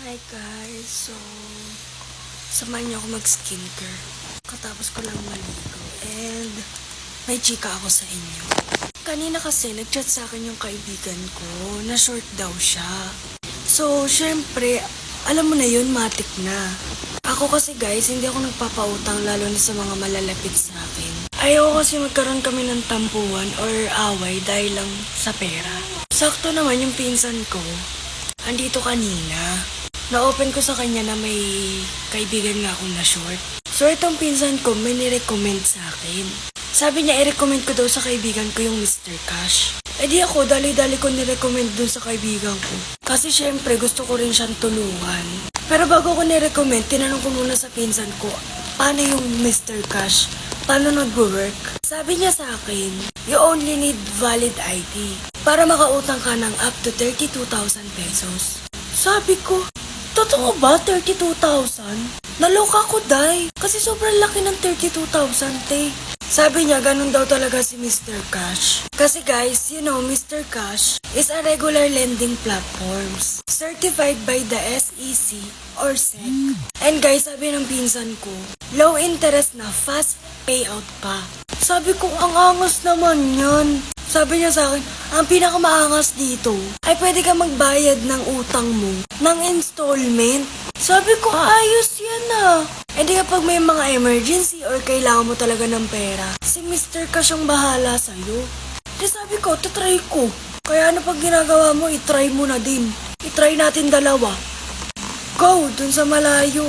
Hi guys, samahan niyo ako mag-skincare. Katapos ko lang maligo and may chika ako sa inyo. Kanina kasi nag-chat sa akin yung kaibigan ko na short daw siya. So, syempre, alam mo na yun, matik na. Ako kasi guys, hindi ako nagpapautang lalo na sa mga malalapit sa akin. Ayoko kasi magkaroon kami ng tampuhan or away dahil lang sa pera. Sakto naman yung pinsan ko, andito kanina. Na-open ko sa kanya na may kaibigan nga akong na short. So itong pinsan ko may nirecommend sa akin. Sabi niya i-recommend ko daw sa kaibigan ko yung Mr. Cash. Eh di ako dali-dali ko nirecommend dun sa kaibigan ko. Kasi syempre gusto ko rin siyang tulungan. Pero bago ko nirecommend, tinanong ko muna sa pinsan ko, paano yung Mr. Cash? Paano nag-work? Sabi niya sa akin, you only need valid ID para makautang ka ng up to 32,000 pesos. Sabi ko, totoo ba 32,000? Naloka ko, day. Kasi sobrang laki ng 32,000, te. Sabi niya, ganun daw talaga si Mr. Cash. Kasi guys, you know, Mr. Cash is a regular lending platforms certified by the SEC or SEC. And guys, sabi ng pinsan ko, low interest na fast payout pa. Sabi ko, ang angas naman yan. Sabi niya sa akin, ang pinakamaangas dito ay pwede ka magbayad ng utang mo ng installment. Sabi ko, ayos yan ah. E di kapag may mga emergency or kailangan mo talaga ng pera, si Mr. Cash ang bahala sa'yo. Di sabi ko, try ko. Kaya ano pag ginagawa mo, itry mo na din. Itry natin dalawa. Go, dun sa malayo.